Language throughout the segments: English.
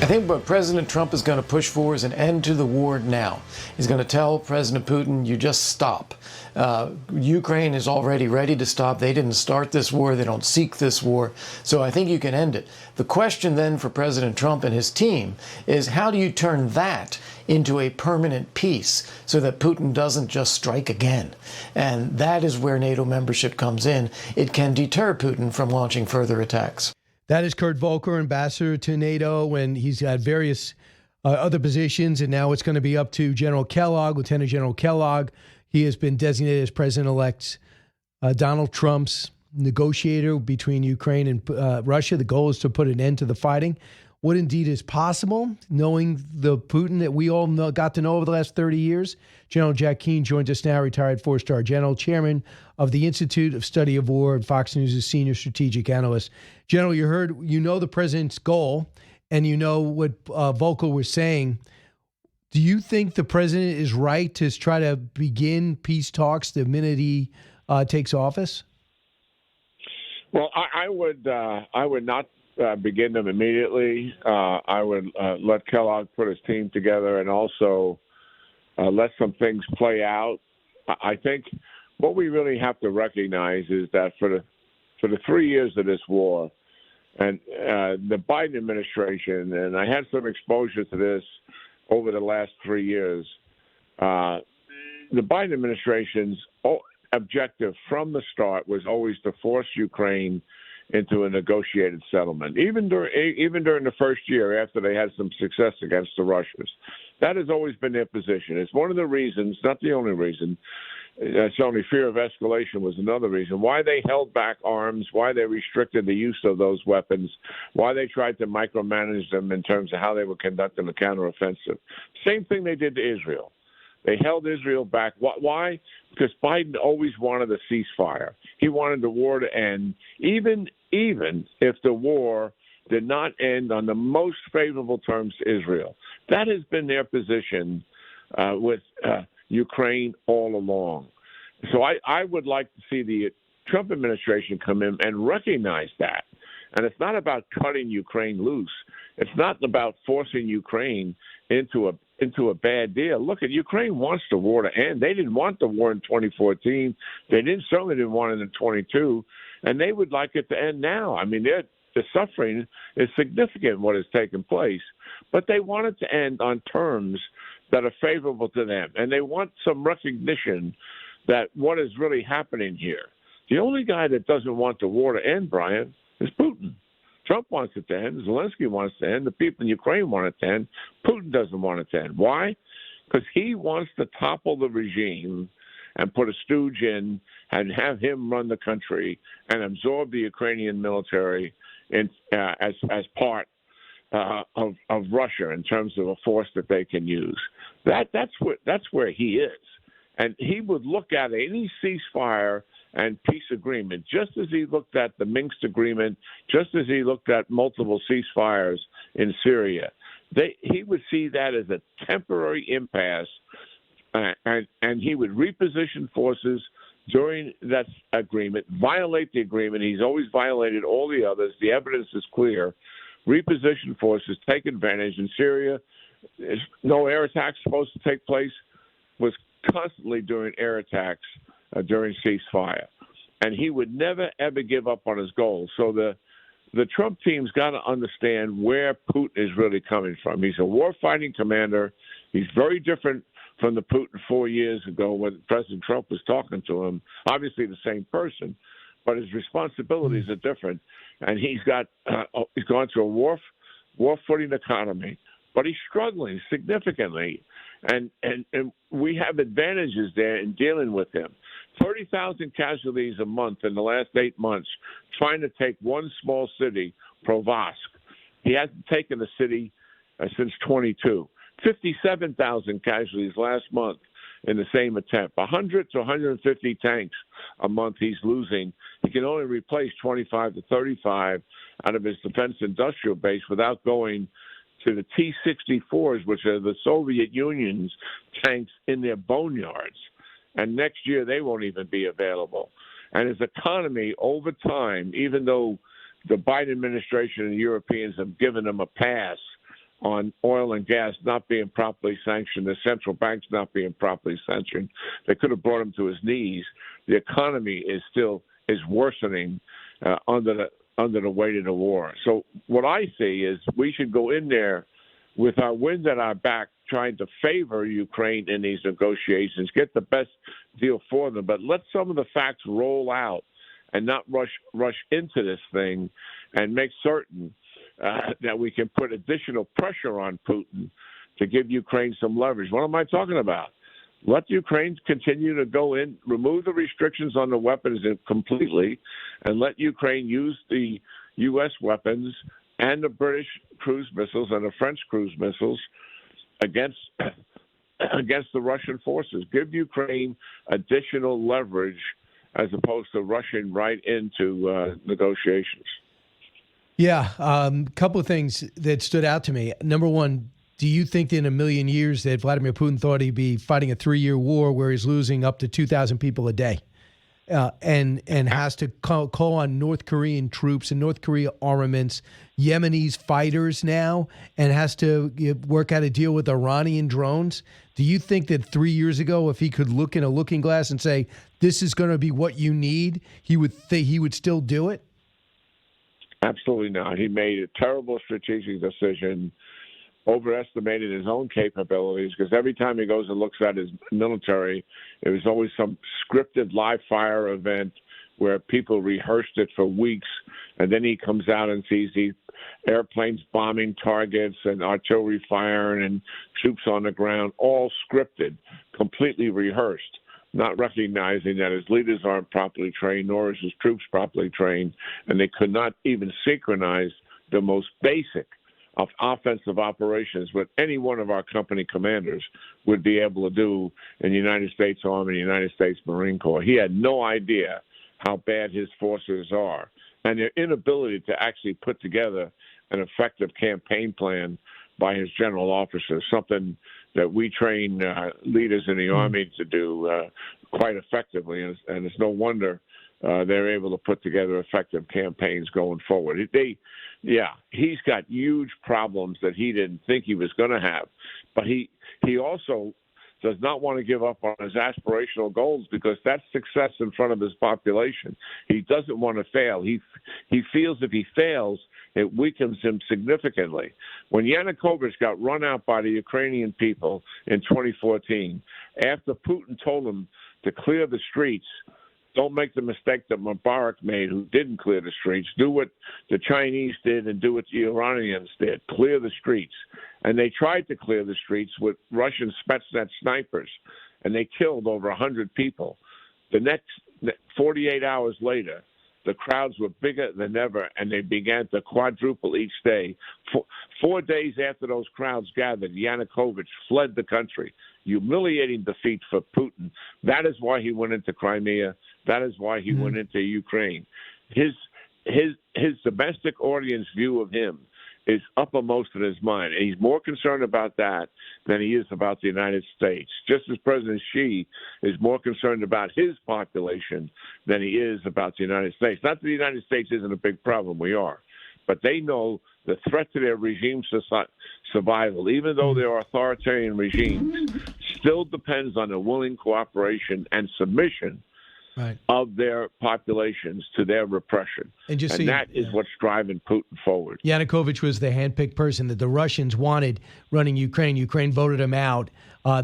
I think what President Trump is going to push for is an end to the war now. He's going to tell President Putin, you just stop. Ukraine is already ready to stop. They didn't start this war. They don't seek this war. So I think you can end it. The question then for President Trump and his team is, how do you turn that into a permanent peace so that Putin doesn't just strike again? And that is where NATO membership comes in. It can deter Putin from launching further attacks. That is Kurt Volker, ambassador to NATO, and he's had various other positions, and now it's going to be up to General Kellogg, Lieutenant General Kellogg. He has been designated as President-elect Donald Trump's negotiator between Ukraine and Russia. The goal is to put an end to the fighting. What indeed is possible, knowing the Putin that we all got to know over the last 30 years? General Jack Keane joins us now, retired four-star general, chairman of the Institute of Study of War, and Fox News' senior strategic analyst. General, you know the president's goal, and you know what Volker was saying. Do you think the president is right to try to begin peace talks the minute he takes office? Well, I would not begin them immediately. I would let Kellogg put his team together and also let some things play out. I think what we really have to recognize is that for the 3 years of this war, and the Biden administration, and I had some exposure to this over the last 3 years, the Biden administration's objective from the start was always to force Ukraine into a negotiated settlement, even during the first year after they had some success against the Russians. That has always been their position. It's one of the reasons, not the only reason, it's only fear of escalation was another reason, why they held back arms, why they restricted the use of those weapons, why they tried to micromanage them in terms of how they were conducting the counteroffensive. Same thing they did to Israel. They held Israel back. Why? Because Biden always wanted a ceasefire. He wanted the war to end, even if the war did not end on the most favorable terms to Israel. That has been their position with Ukraine all along. So I would like to see the Trump administration come in and recognize that. And it's not about cutting Ukraine loose. It's not about forcing Ukraine into a bad deal. Look, Ukraine wants the war to end. They didn't want the war in 2014. They certainly didn't want it in 22, and they would like it to end now. I mean, the suffering is significant what has taken place, but they want it to end on terms that are favorable to them, and they want some recognition that what is really happening here. The only guy that doesn't want the war to end, Brian, is Putin. Trump wants it to end. Zelensky wants it to end. The people in Ukraine want it to end. Putin doesn't want it to end. Why? Because he wants to topple the regime and put a stooge in and have him run the country and absorb the Ukrainian military as part of Russia in terms of a force that they can use. That's where he is. And he would look at any ceasefire and peace agreement, just as he looked at the Minsk agreement, just as he looked at multiple ceasefires in Syria. He would see that as a temporary impasse, and he would reposition forces during that agreement, violate the agreement. He's always violated all the others. The evidence is clear. Reposition forces, take advantage. In Syria, no air attacks supposed to take place, was constantly doing air attacks during ceasefire. And he would never, ever give up on his goals. So the Trump team's got to understand where Putin is really coming from. He's a war-fighting commander. He's very different from the Putin 4 years ago when President Trump was talking to him. Obviously the same person, but his responsibilities are different. And he's gone through a war-footing economy, but he's struggling significantly. And we have advantages there in dealing with him. 30,000 casualties a month in the last 8 months trying to take one small city, Provask. He hasn't taken the city since 22. 57,000 casualties last month in the same attempt. 100 to 150 tanks a month he's losing. He can only replace 25 to 35 out of his defense industrial base without going to the T-64s, which are the Soviet Union's tanks in their boneyards. And next year they won't even be available. And his economy over time, even though the Biden administration and the Europeans have given him a pass on oil and gas not being properly sanctioned, the central banks not being properly sanctioned. They could have brought him to his knees. The economy is worsening under the weight of the war. So what I see is we should go in there with our wind at our back, trying to favor Ukraine in these negotiations, get the best deal for them, but let some of the facts roll out and not rush into this thing, and make certain that we can put additional pressure on Putin to give Ukraine some leverage. What am I talking about? Let Ukraine continue to go in, remove the restrictions on the weapons completely, and let Ukraine use the U.S. weapons and the British cruise missiles and the French cruise missiles against the Russian forces. Give Ukraine additional leverage as opposed to rushing right into negotiations. Yeah, couple of things that stood out to me. Number one, do you think that in a million years that Vladimir Putin thought he'd be fighting a 3-year war where he's losing up to 2,000 people a day, and has to call on North Korean troops and North Korea armaments, Yemenis fighters now, and has to work out a deal with Iranian drones? Do you think that 3 years ago, if he could look in a looking glass and say, this is going to be what you need, he would still do it? Absolutely not. He made a terrible strategic decision, overestimated his own capabilities, because every time he goes and looks at his military, there was always some scripted live fire event where people rehearsed it for weeks, and then he comes out and sees these airplanes bombing targets and artillery firing and troops on the ground, all scripted, completely rehearsed, not recognizing that his leaders aren't properly trained, nor is his troops properly trained, and they could not even synchronize the most basic of offensive operations what any one of our company commanders would be able to do in the United States Army, the United States Marine Corps. He had no idea how bad his forces are, and their inability to actually put together an effective campaign plan by his general officers, something that we train leaders in the Army to do quite effectively, and it's no wonder they're able to put together effective campaigns going forward. He's got huge problems that he didn't think he was going to have, but he also does not want to give up on his aspirational goals because that's success in front of his population. He doesn't want to fail. He feels if he fails, it weakens him significantly. When Yanukovych got run out by the Ukrainian people in 2014, after Putin told him to clear the streets, don't make the mistake that Mubarak made, who didn't clear the streets. Do what the Chinese did and do what the Iranians did. Clear the streets. And they tried to clear the streets with Russian Spetsnaz snipers, and they killed over 100 people. The next 48 hours later, the crowds were bigger than ever, and they began to quadruple each day. 4 days after those crowds gathered, Yanukovych fled the country. Humiliating defeat for Putin. That is why he went into Crimea. That is why he went into Ukraine. His domestic audience view of him is uppermost in his mind, and he's more concerned about that than he is about the United States. Just as President Xi is more concerned about his population than he is about the United States. Not that the United States isn't a big problem, we are, but they know the threat to their regime's survival, even though they're authoritarian regimes, still depends on the willing cooperation and submission of their populations to their repression. And that is what's driving Putin forward. Yanukovych was the handpicked person that the Russians wanted running Ukraine. Ukraine voted him out.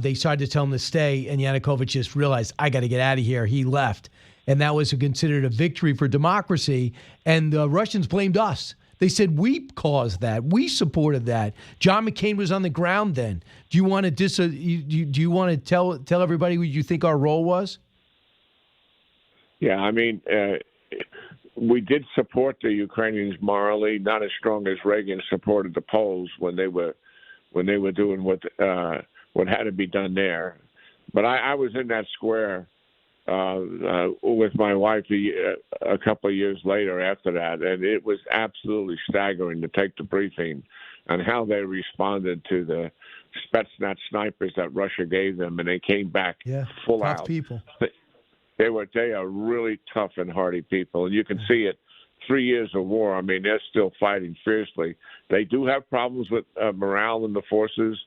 They tried to tell him to stay, and Yanukovych just realized, I got to get out of here. He left. And that was considered a victory for democracy. And the Russians blamed us. They said, we caused that. We supported that. John McCain was on the ground then. Do you want to do you want to tell everybody what you think our role was? Yeah, I mean, we did support the Ukrainians morally, not as strong as Reagan supported the Poles when they were doing what had to be done there. But I was in that square with my wife a couple of years later after that, and it was absolutely staggering to take the briefing on how they responded to the Spetsnaz snipers that Russia gave them, and they came back full tough out. People. They are really tough and hardy people, and you can see it 3 years of war, I mean, they're still fighting fiercely. They do have problems with morale in the forces.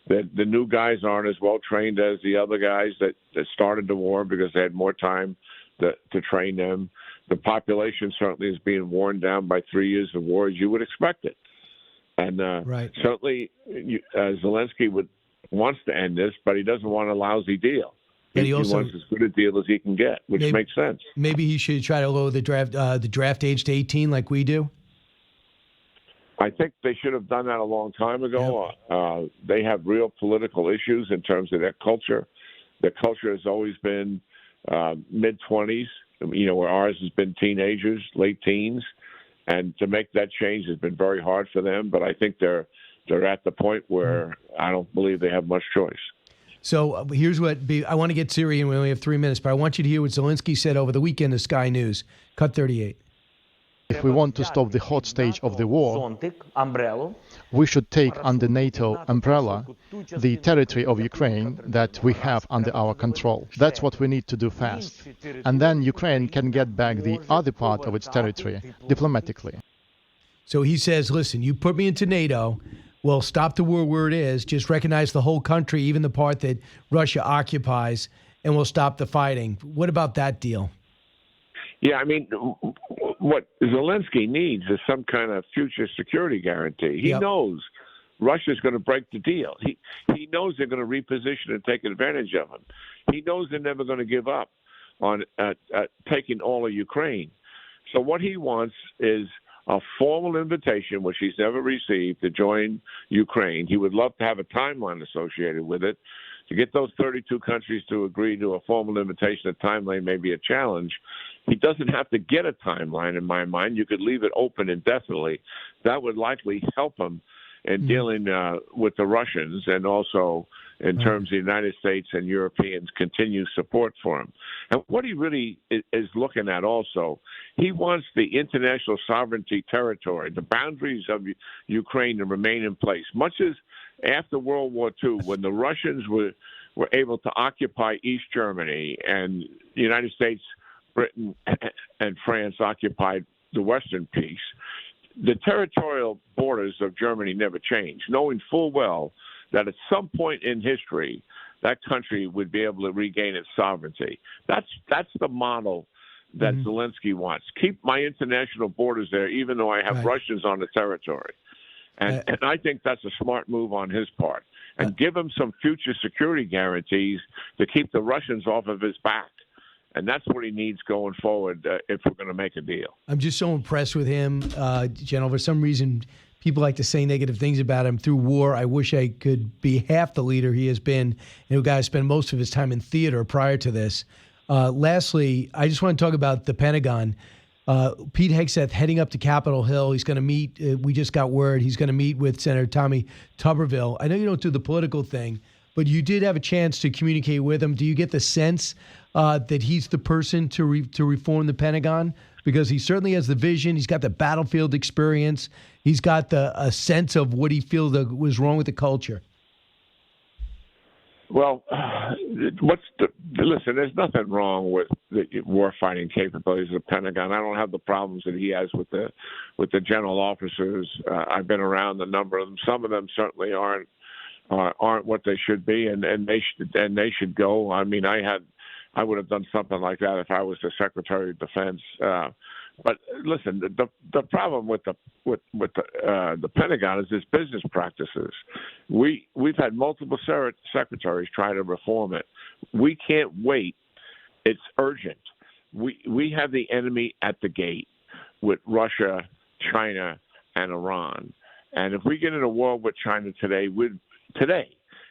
The new guys aren't as well trained as the other guys that started the war because they had more time to train them. The population certainly is being worn down by 3 years of war, as you would expect it. And Right. certainly Zelensky wants to end this, but he doesn't want a lousy deal. He also wants as good a deal as he can get, which makes sense. Maybe he should try to lower the draft age to 18 like we do. I think they should have done that a long time ago. Yep. They have real political issues in terms of their culture. Their culture has always been mid-20s, where ours has been teenagers, late teens. And to make that change has been very hard for them. But I think they're at the point where I don't believe they have much choice. So here's what I want to get Syria, and we only have 3 minutes, but I want you to hear what Zelensky said over the weekend to Sky News. Cut 38. If we want to stop the hot stage of the war, we should take under NATO umbrella the territory of Ukraine that we have under our control. That's what we need to do fast. And then Ukraine can get back the other part of its territory diplomatically. So he says, listen, you put me into NATO, we'll stop the war where it is, just recognize the whole country, even the part that Russia occupies, and we'll stop the fighting. What about that deal? Yeah, I mean, what Zelensky needs is some kind of future security guarantee. He knows Russia's going to break the deal. He knows they're going to reposition and take advantage of him. He knows they're never going to give up on taking all of Ukraine. So what he wants is a formal invitation, which he's never received, to join Ukraine. He would love to have a timeline associated with it. To get those 32 countries to agree to a formal invitation, a timeline may be a challenge. He doesn't have to get a timeline, in my mind. You could leave it open indefinitely. That would likely help him in dealing with the Russians and also in terms of the United States and Europeans' continued support for him. And what he really is looking at also, he wants the international sovereignty territory, the boundaries of Ukraine to remain in place, much as after World War II, when the Russians were able to occupy East Germany and the United States, Britain, and France occupied the western piece, the territorial borders of Germany never changed, knowing full well that at some point in history, that country would be able to regain its sovereignty. That's the model that Zelensky wants. Keep my international borders there, even though I have Russians on the territory. And I think that's a smart move on his part. And give him some future security guarantees to keep the Russians off of his back. And that's what he needs going forward if we're going to make a deal. I'm just so impressed with him, General. For some reason, people like to say negative things about him through war. I wish I could be half the leader he has been. A guy spent most of his time in theater prior to this. Lastly, I just want to talk about the Pentagon. Pete Hegseth heading up to Capitol Hill. He's going to meet, we just got word, he's going to meet with Senator Tommy Tuberville. I know you don't do the political thing, but you did have a chance to communicate with him. Do you get the sense that he's the person to reform the Pentagon? Because he certainly has the vision. He's got the battlefield experience. He's got a sense of what he feels was wrong with the culture. Well, listen, there's nothing wrong with the war-fighting capabilities of the Pentagon. I don't have the problems that he has with the general officers. I've been around a number of them. Some of them certainly aren't what they should be, and they should go. I mean, I would have done something like that if I was the Secretary of Defense. But listen, the problem with the Pentagon is its business practices. We've had multiple secretaries try to reform it. We can't wait. It's urgent. We have the enemy at the gate with Russia, China, and Iran. And if we get in a war with China today,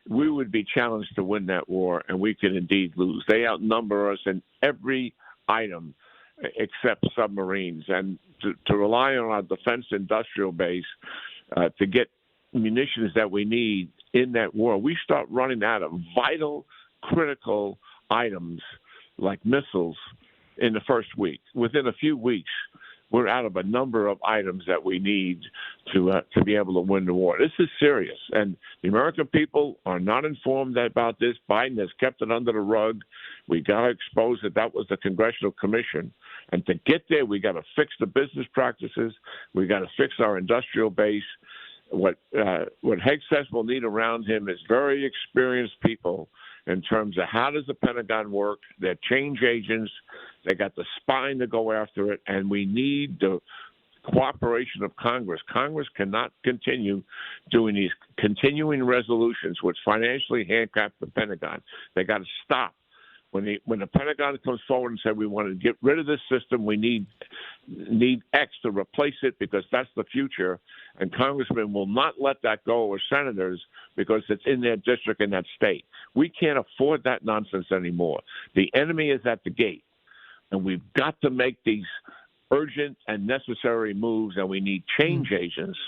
we would be challenged to win that war, and we could indeed lose. They outnumber us in every item except submarines. And to rely on our defense industrial base to get munitions that we need in that war, we start running out of vital, critical items like missiles in the first week. Within a few weeks, we're out of a number of items that we need to be able to win the war. This is serious, and the American people are not informed about this. Biden has kept it under the rug. We got to expose that was the Congressional Commission, and to get there, we got to fix the business practices. We got to fix our industrial base. What Hegseth will need around him is very experienced people in terms of how does the Pentagon work. They're change agents. They got the spine to go after it, and we need the cooperation of Congress. Congress cannot continue doing these continuing resolutions which financially handcuff the Pentagon. They got to stop. When the Pentagon comes forward and said we want to get rid of this system, we need X to replace it because that's the future, and congressmen will not let that go, or senators, because it's in their district in that state. We can't afford that nonsense anymore. The enemy is at the gate, and we've got to make these urgent and necessary moves, and we need change agents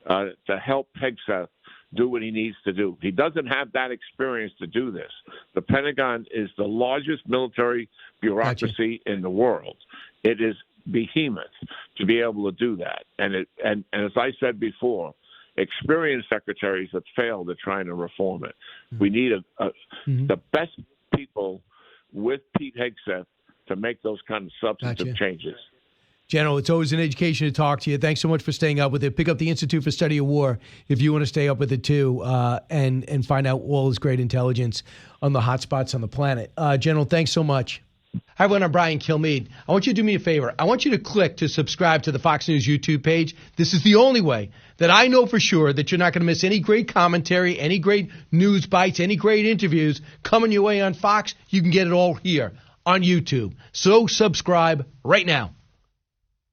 to help Hegseth do what he needs to do. He doesn't have that experience to do this. The Pentagon is the largest military bureaucracy in the world. It is behemoth to be able to do that. And as I said before, experienced secretaries have failed at trying to reform it. We need the best people with Pete Hegseth to make those kind of substantive changes. General, it's always an education to talk to you. Thanks so much for staying up with it. Pick up the Institute for Study of War if you want to stay up with it too, and find out all this great intelligence on the hot spots on the planet. General, thanks so much. Hi, everyone. I'm Brian Kilmeade. I want you to do me a favor. I want you to click to subscribe to the Fox News YouTube page. This is the only way that I know for sure that you're not going to miss any great commentary, any great news bites, any great interviews coming your way on Fox. You can get it all here on YouTube. So subscribe right now.